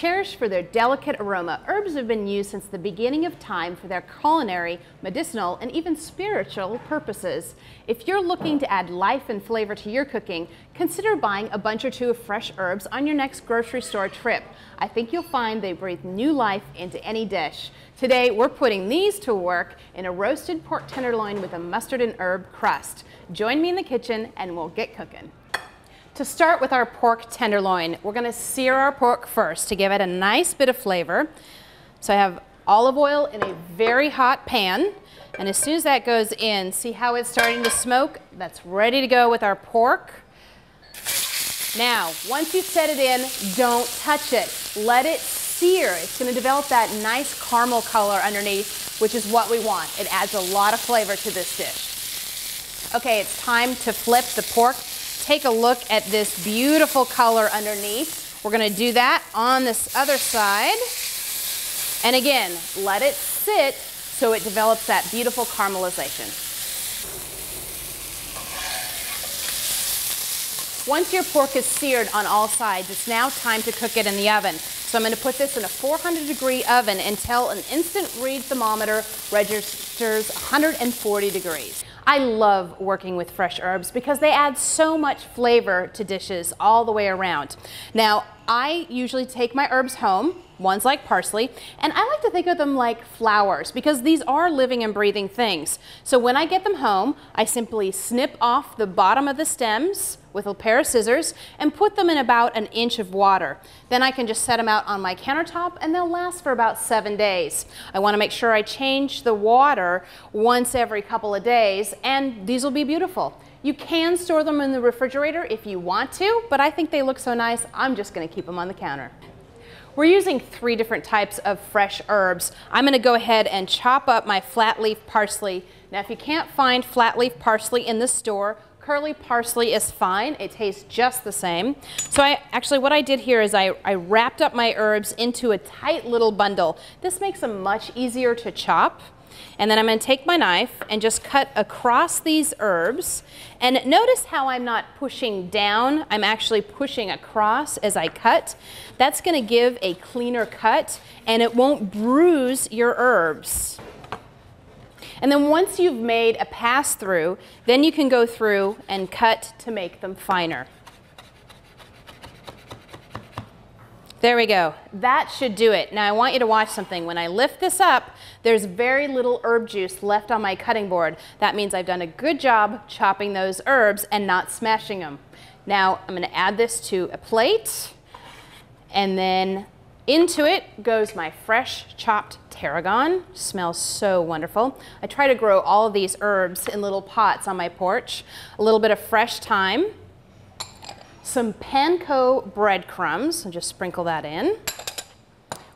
Cherished for their delicate aroma, herbs have been used since the beginning of time for their culinary, medicinal, and even spiritual purposes. If you're looking to add life and flavor to your cooking, consider buying a bunch or two of fresh herbs on your next grocery store trip. I think you'll find they breathe new life into any dish. Today, we're putting these to work in a roasted pork tenderloin with a mustard and herb crust. Join me in the kitchen and we'll get cooking. To start with our pork tenderloin, we're going to sear our pork first to give it a nice bit of flavor. So I have olive oil in a very hot pan, and as soon as that goes in, see how it's starting to smoke? That's ready to go with our pork. Now, once you set it in, don't touch it. Let it sear. It's going to develop that nice caramel color underneath, which is what we want. It adds a lot of flavor to this dish. Okay, it's time to flip the pork. Take a look at this beautiful color underneath. We're going to do that on this other side. And again, let it sit so it develops that beautiful caramelization. Once your pork is seared on all sides, it's now time to cook it in the oven. So I'm going to put this in a 400-degree oven until an instant read thermometer registers 140 degrees. I love working with fresh herbs because they add so much flavor to dishes all the way around. Now, I usually take my herbs home, ones like parsley, and I like to think of them like flowers because these are living and breathing things. So when I get them home, I simply snip off the bottom of the stems with a pair of scissors and put them in about an inch of water. Then I can just set them out on my countertop and they'll last for about 7 days. I want to make sure I change the water once every couple of days, and these will be beautiful. You can store them in the refrigerator if you want to, but I think they look so nice, I'm just going to keep them on the counter. We're using 3 different types of fresh herbs. I'm going to go ahead and chop up my flat leaf parsley. Now, if you can't find flat leaf parsley in the store, curly parsley is fine. It tastes just the same. So what I did here is I wrapped up my herbs into a tight little bundle. This makes them much easier to chop. And then I'm going to take my knife and just cut across these herbs. And notice how I'm not pushing down, I'm actually pushing across as I cut. That's going to give a cleaner cut and it won't bruise your herbs. And then once you've made a pass through, then you can go through and cut to make them finer. There we go. That should do it. Now I want you to watch something. When I lift this up, there's very little herb juice left on my cutting board. That means I've done a good job chopping those herbs and not smashing them. Now I'm going to add this to a plate, and then into it goes my fresh chopped tarragon. Smells so wonderful. I try to grow all of these herbs in little pots on my porch. A little bit of fresh thyme. Some panko breadcrumbs, and just sprinkle that in.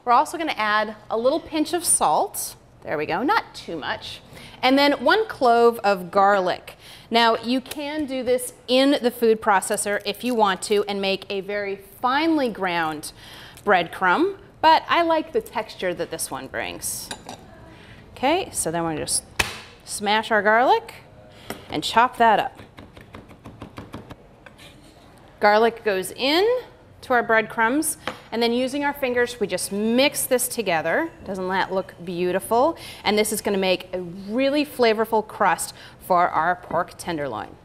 We're also going to add a little pinch of salt. There we go, not too much. And then 1 clove of garlic. Now you can do this in the food processor if you want to and make a very finely ground breadcrumb, but I like the texture that this one brings. Okay, so then we're going to just smash our garlic and chop that up. Garlic goes in to our breadcrumbs, and then using our fingers, we just mix this together. Doesn't that look beautiful? And this is going to make a really flavorful crust for our pork tenderloin.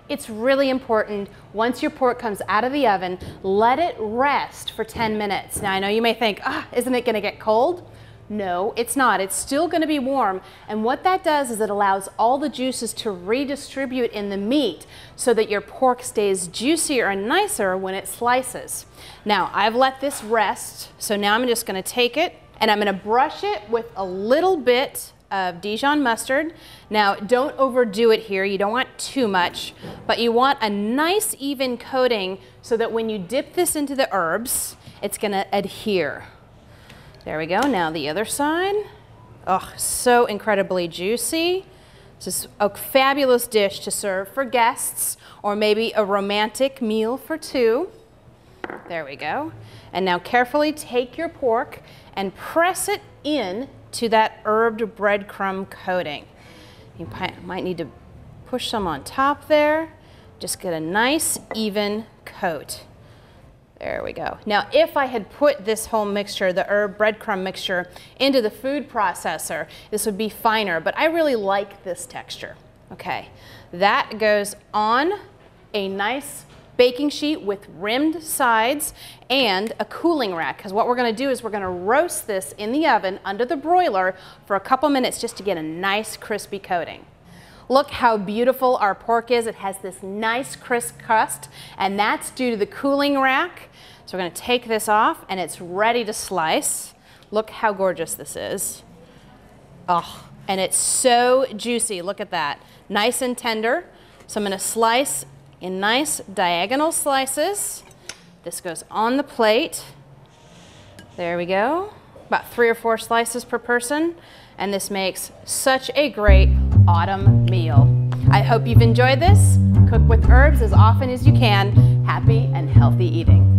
It's really important, once your pork comes out of the oven, let it rest for 10 minutes. Now I know you may think, isn't it going to get cold? No, it's not. It's still going to be warm, and what that does is it allows all the juices to redistribute in the meat so that your pork stays juicier and nicer when it slices. Now I've let this rest, so now I'm just going to take it and I'm going to brush it with a little bit of Dijon mustard. Now don't overdo it here, you don't want too much, but you want a nice even coating so that when you dip this into the herbs, it's going to adhere. There we go. Now the other side. Oh, so incredibly juicy. This is a fabulous dish to serve for guests or maybe a romantic meal for 2. There we go. And now carefully take your pork and press it in to that herbed breadcrumb coating. You might need to push some on top there. Just get a nice even coat. There we go. Now, if I had put this whole mixture, the herb breadcrumb mixture, into the food processor, this would be finer, but I really like this texture. Okay, that goes on a nice baking sheet with rimmed sides and a cooling rack, because what we're going to do is we're going to roast this in the oven under the broiler for a couple minutes just to get a nice crispy coating. Look how beautiful our pork is. It has this nice crisp crust, and that's due to the cooling rack. So we're going to take this off, and it's ready to slice. Look how gorgeous this is. Oh, and it's so juicy. Look at that. Nice and tender. So I'm going to slice in nice diagonal slices. This goes on the plate. There we go. About 3 or 4 slices per person. And this makes such a great autumn meal. I hope you've enjoyed this. Cook with herbs as often as you can. Happy and healthy eating.